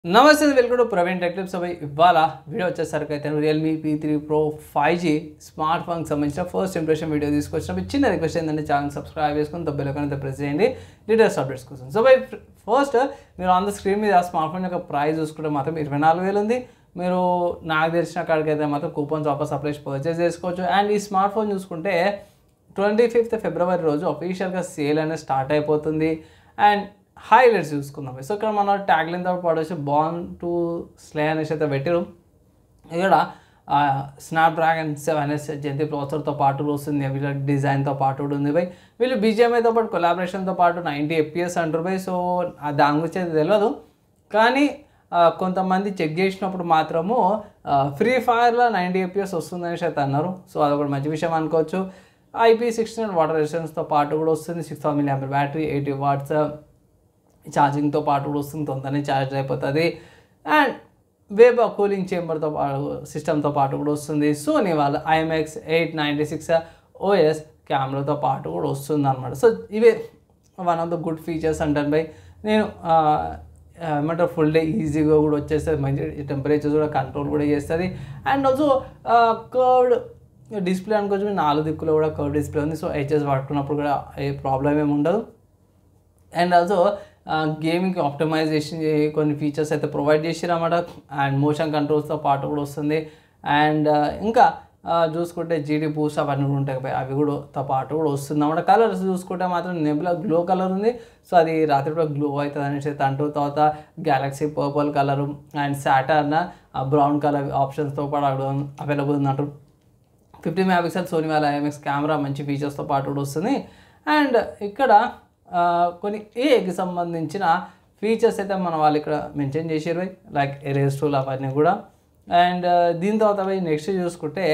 నమస్తే welcome to Praveen tech tips. ఇవాళ video వచ్చేసరికి అయితే Realme P3 Pro 5G smart ఫోన్కి సంబంధించిన ఫస్ట్ ఇంప్రెషన్ వీడియో తీసుకొచ్చినప్పుడు చిన్న రిక్వెస్ట్ ఏంటంటే ఛానల్ సబ్స్క్రైబ్ చేసుకుని బెల్ ఐకాన్ అయితే ప్రెస్ చేయండి లేటెస్ట్ అప్డేట్స్ కోసం. ఫస్ట్ మీరు ఆన్ ద స్క్రీన్ మీద స్మార్ట్ ఫోన్ యొక్క ప్రైస్ చూసుకుంటే మాత్రం 24,000 ఉంది. మీరు నాకు తెలిసిన కాడికైతే మాత్రం కూపన్స్ ఆఫర్స్ అప్లై పర్చేస్ చేసుకోవచ్చు. అండ్ ఈ స్మార్ట్ ఫోన్ చూసుకుంటే 25th ఫిబ్రవరి రోజు అఫీషియల్గా సేల్ అనేది స్టార్ట్ అయిపోతుంది. అండ్ హైలైట్స్ చూసుకుందాం. సో ఇక్కడ మన ట్యాగ్లైన్తో పాటు వచ్చి బార్న్ టు స్లే అనేసి అయితే పెట్టారు. ఇక్కడ స్నాప్డ్రాగన్ 7S జెన్టీ ప్రాసెసర్తో పాటు వస్తుంది. వీళ్ళ డిజైన్తో పాటు కూడా ఉంది బై. వీళ్ళు BGMIతో పాటు కొలాబరేషన్తో పాటు 90 FPS అంటారు బై. సో దాని గురించి అయితే తెలియదు, కానీ కొంతమంది చెక్ చేసినప్పుడు మాత్రము ఫ్రీ ఫైర్లో 90 FPS వస్తుంది అనేసి అయితే అన్నారు. సో అదొకటి మంచి విషయం అనుకోవచ్చు. IP69 వాటర్ రెసిస్టెన్స్తో పాటు కూడా వస్తుంది. 6000 mAh బ్యాటరీ, 80 watts ఛార్జింగ్తో పాటు కూడా వస్తుంది, తొందరనే ఛార్జ్ అయిపోతుంది. అండ్ వేబ్ కూలింగ్ చేంబర్తో పాటు సిస్టమ్తో పాటు కూడా వస్తుంది. సోనీ వాళ్ళ IMX896 OS కెమెరాతో పాటు కూడా వస్తుంది అనమాట. సో ఇవే one of the good features అంటాను బై. నేను ఏమంటారు ఫుల్ డే ఈజీగా కూడా వచ్చేస్తుంది, మంచి టెంపరేచర్స్ కూడా కంట్రోల్ కూడా చేస్తుంది. అండ్ ఆల్సో కర్వ్డ్ డిస్ప్లే అనుకోవచ్చు. 4 దిక్కులో కూడా కర్వ్ డిస్ప్లే ఉంది. సో హెచ్ఎస్ పట్టుకున్నప్పుడు కూడా ఏ ప్రాబ్లం ఏమి ఉండదు. అండ్ ఆల్సో గేమింగ్కి ఆప్టిమైజేషన్ కొన్ని ఫీచర్స్ అయితే ప్రొవైడ్ చేసిరన్నమాట. అండ్ మోషన్ కంట్రోల్స్తో పాటు కూడా వస్తుంది. అండ్ ఇంకా చూసుకుంటే GD బూస్ట్ అవన్నీ కూడా ఉంటాయి, అవి కూడా పాటు కూడా వస్తుంది అన్నమాట. కలర్స్ చూసుకుంటే మాత్రం నెబులా గ్లో కలర్ ఉంది. సో అది రాత్రి కూడా గ్లో అవుతుంది అనేసి అయితే అంటూ, తర్వాత galaxy purple colour and Saturn brown colour ఆప్షన్స్తో పాటు అవైలబుల్ ఉంది అంటారు. 50 MP సోనీ వాళ్ళ IMX కెమెరా మంచి ఫీచర్స్తో పాటు కూడా వస్తుంది. అండ్ ఇక్కడ కొన్ని ఏకి సంబంధించిన ఫీచర్స్ అయితే మన వాళ్ళు ఇక్కడ మెన్షన్ చేసారు, లైక్ ఎరేస్ టూల్ అవన్నీ కూడా. అండ్ దీని తర్వాత నెక్స్ట్ చూసుకుంటే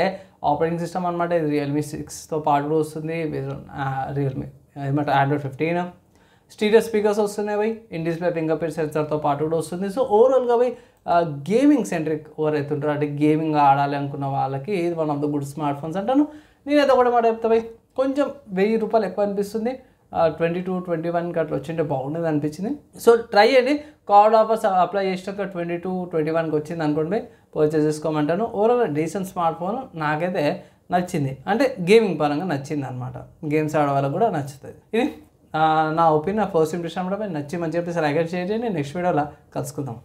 ఆపరేటింగ్ సిస్టమ్ అనమాట. ఇది Realme 6తో పాటు కూడా వస్తుంది. రియల్మీ ఏమంటే Android 15 స్టీరియో స్పీకర్స్ వస్తున్నాయి. ఇన్ డిస్ప్లే ఫింగర్ ప్రింట్ సెన్సర్తో పాటు కూడా వస్తుంది. సో ఓవరాల్గా గేమింగ్ సెంట్రిక్ ఎవరైతే ఉంటారో అంటే గేమింగ్ ఆడాలి అనుకున్న వాళ్ళకి ఇది one of the good smart phones అంటాను. నేనైతే ఒకటి మాట చెప్తా బై, కొంచెం ₹1000 ఎక్కువ అనిపిస్తుంది. 22, 21 అట్లా వచ్చింటే బాగుండేది అనిపించింది. సో ట్రై చేయండి. కార్డ్ ఆఫర్స్ అప్లై చేసినాక 22, 21కి వచ్చింది అనుకోండి, పర్చేస్ చేసుకోమంటాను. ఓవరాల్ డీసెంట్ స్మార్ట్ ఫోన్ నాకైతే నచ్చింది, అంటే గేమింగ్ పరంగా నచ్చింది అనమాట. గేమ్స్ ఆడే వాళ్ళకి కూడా నచ్చుతుంది. ఇది నా ఒపీనియన్, ఫస్ట్ ఇంప్రెషన్ కూడా నచ్చి మంచిగా చెప్పేసి లైక్ చేయండి. నెక్స్ట్ వీడియోలో కలుసుకుందాం.